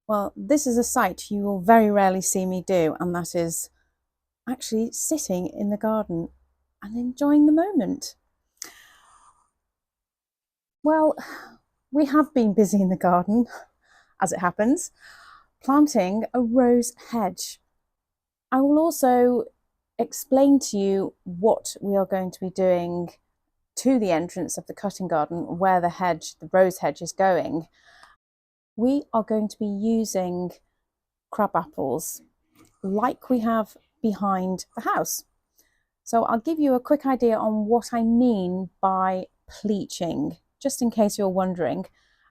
Well, this is a sight you will very rarely see me do, and that is actually sitting in the garden and enjoying the moment. Well, we have been busy in the garden, as it happens, planting a rose hedge. I will also explain to you what we are going to be doing to the entrance of the cutting garden, where the rose hedge is going. We are going to be using crab apples like we have behind the house. So I'll give you a quick idea on what I mean by pleaching, just in case you're wondering,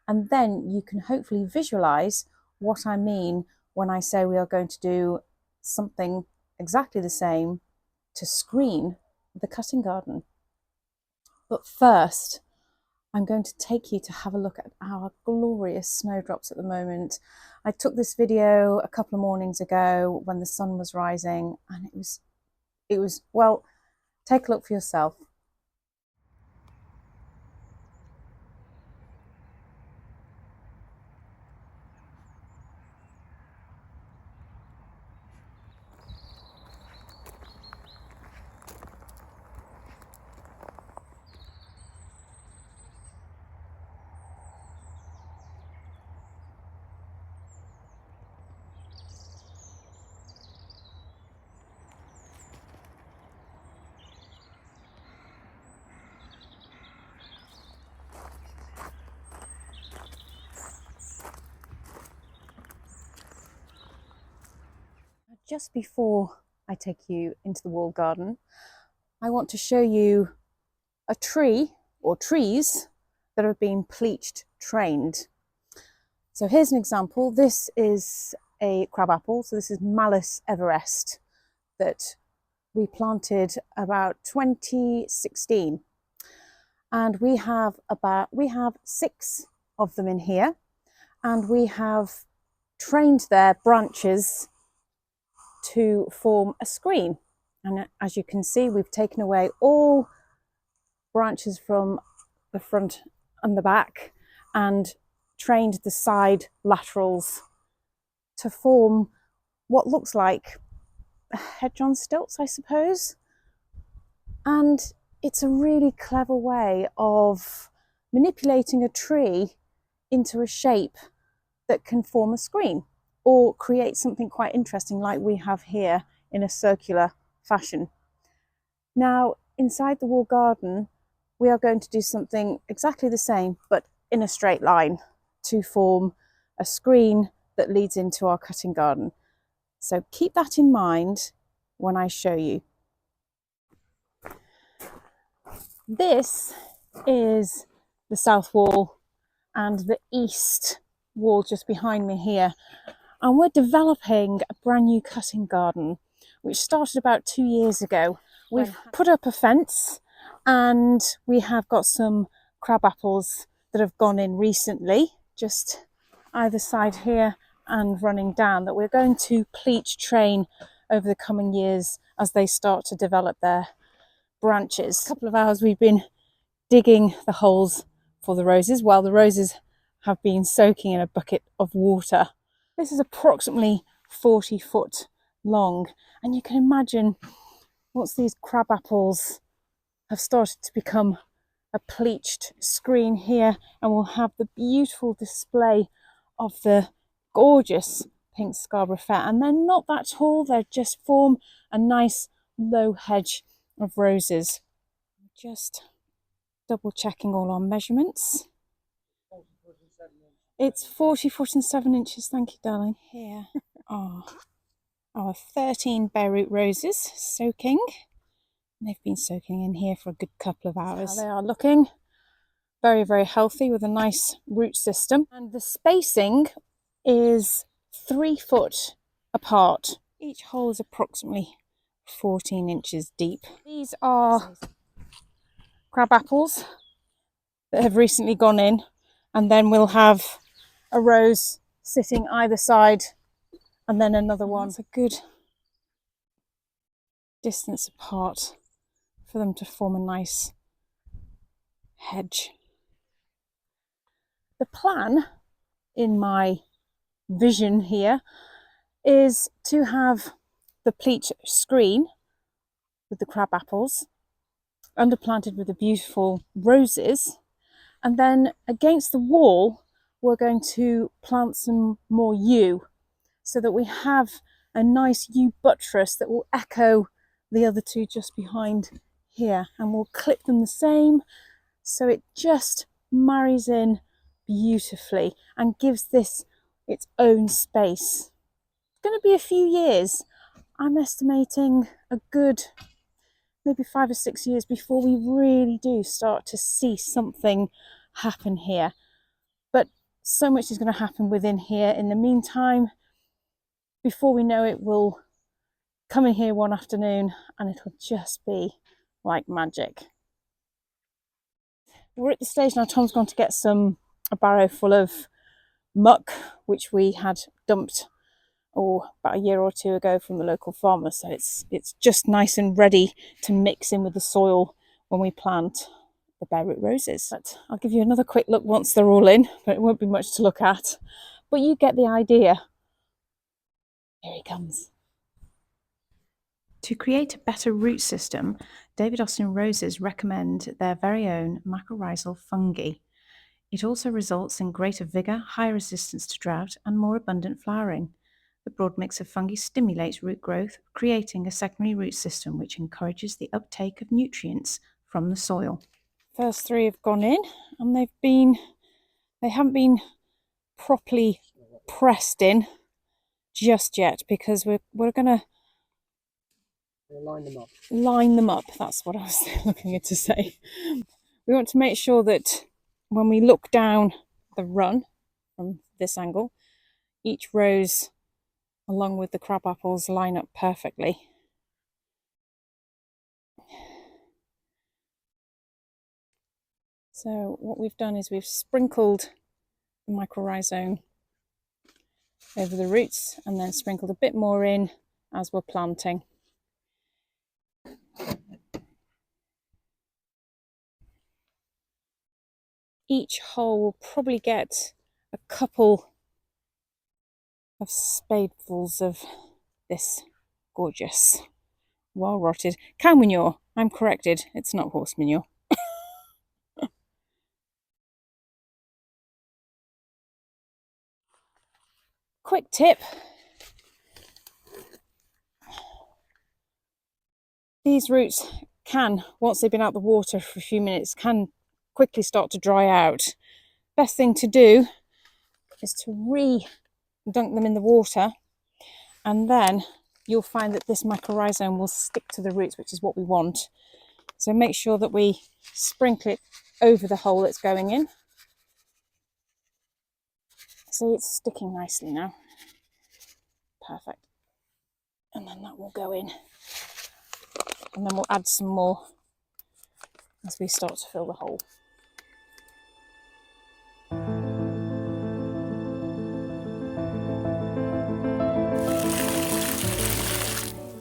and then you can hopefully visualize what I mean when I say we are going to do something exactly the same to screen the cutting garden. But first, I'm going to take you to have a look at our glorious snowdrops at the moment. I took this video a couple of mornings ago when the sun was rising, and it was, well, take a look for yourself. Just before I take you into the walled garden, I want to show you a tree or trees that have been pleached trained. So here's an example. This is a crabapple. So this is Malus Everest that we planted about 2016. And we have 6 of them in here, and we have trained their branches to form a screen. And as you can see, we've taken away all branches from the front and the back and trained the side laterals to form what looks like a hedge on stilts, I suppose. And it's a really clever way of manipulating a tree into a shape that can form a screen or create something quite interesting like we have here in a circular fashion. Now, inside the walled garden, we are going to do something exactly the same, but in a straight line to form a screen that leads into our cutting garden. So keep that in mind when I show you. This is the south wall and the east wall just behind me here. And we're developing a brand new cutting garden, which started about 2 years ago. We've put up a fence and we have got some crab apples that have gone in recently, just either side here and running down, that we're going to pleach train over the coming years as they start to develop their branches. A couple of hours we've been digging the holes for the roses while the roses have been soaking in a bucket of water. This is approximately 40 foot long, and you can imagine once these crab apples have started to become a pleached screen here, and we'll have the beautiful display of the gorgeous pink Scarborough Fair. And they're not that tall, they just form a nice low hedge of roses. Just double checking all our measurements. It's 40 foot and 7 inches, thank you, darling. Here are our 13 bare root roses soaking. They've been soaking in here for a good couple of hours. They are looking very, very healthy with a nice root system. And the spacing is 3 foot apart. Each hole is approximately 14 inches deep. These are crab apples that have recently gone in, and then we'll have a rose sitting either side and then another one. It's a good distance apart for them to form a nice hedge. The plan in my vision here is to have the pleach screen with the crab apples underplanted with the beautiful roses, and then against the wall we're going to plant some more yew so that we have a nice yew buttress that will echo the other two just behind here, and we'll clip them the same so it just marries in beautifully and gives this its own space. It's going to be a few years. I'm estimating a good maybe 5 or 6 years before we really do start to see something happen here. But so much is going to happen within here. In the meantime, before we know it, we'll come in here one afternoon and it'll just be like magic. We're at the stage now, Tom's gone to get a barrow full of muck, which we had dumped about a year or two ago from the local farmer. So it's just nice and ready to mix in with the soil when we plant the bare root roses. But I'll give you another quick look once they're all in, but it won't be much to look at. But you get the idea. Here he comes. To create a better root system, David Austin Roses recommend their very own mycorrhizal fungi. It also results in greater vigour, higher resistance to drought, and more abundant flowering. The broad mix of fungi stimulates root growth, creating a secondary root system which encourages the uptake of nutrients from the soil. First 3 have gone in, and they haven't been properly pressed in just yet because we're going to line them up. That's what I was looking to say. We want to make sure that when we look down the run from this angle, each rose along with the crab apples line up perfectly. So what we've done is we've sprinkled the mycorrhizome over the roots and then sprinkled a bit more in as we're planting. Each hole will probably get a couple of spadefuls of this gorgeous well-rotted cow manure. I'm corrected, it's not horse manure. Quick tip. These roots can, once they've been out the water for a few minutes, can quickly start to dry out. Best thing to do is to re-dunk them in the water, and then you'll find that this mycorrhizome will stick to the roots, which is what we want. So make sure that we sprinkle it over the hole it's going in. See, it's sticking nicely now. Perfect. And then that will go in. And then we'll add some more as we start to fill the hole. There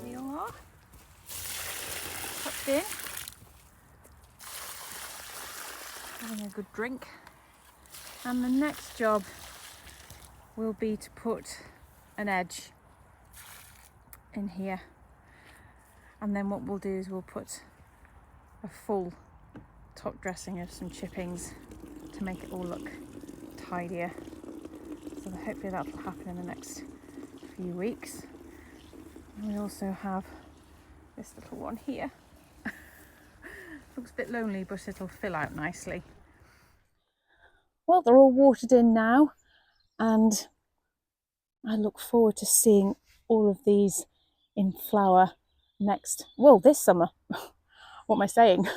they all are. Tucked in. Having a good drink. And the next job will be to put an edge in here, and then what we'll do is we'll put a full top dressing of some chippings to make it all look tidier. So hopefully that will happen in the next few weeks. And we also have this little one here. Looks a bit lonely, but it'll fill out nicely. Well, they're all watered in now, and I look forward to seeing all of these in flower this summer. What am I saying?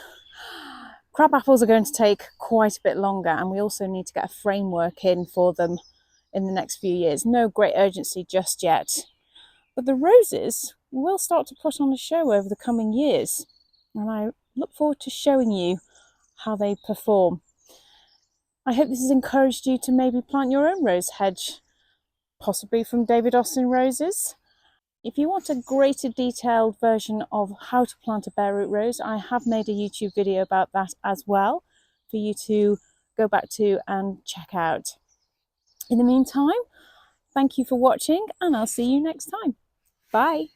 Crab apples are going to take quite a bit longer, and we also need to get a framework in for them in the next few years. No great urgency just yet. But the roses will start to put on a show over the coming years, and I look forward to showing you how they perform. I hope this has encouraged you to maybe plant your own rose hedge, possibly from David Austin Roses. If you want a greater detailed version of how to plant a bare root rose, I have made a YouTube video about that as well for you to go back to and check out. In the meantime, Thank you for watching, and I'll see you next time. Bye.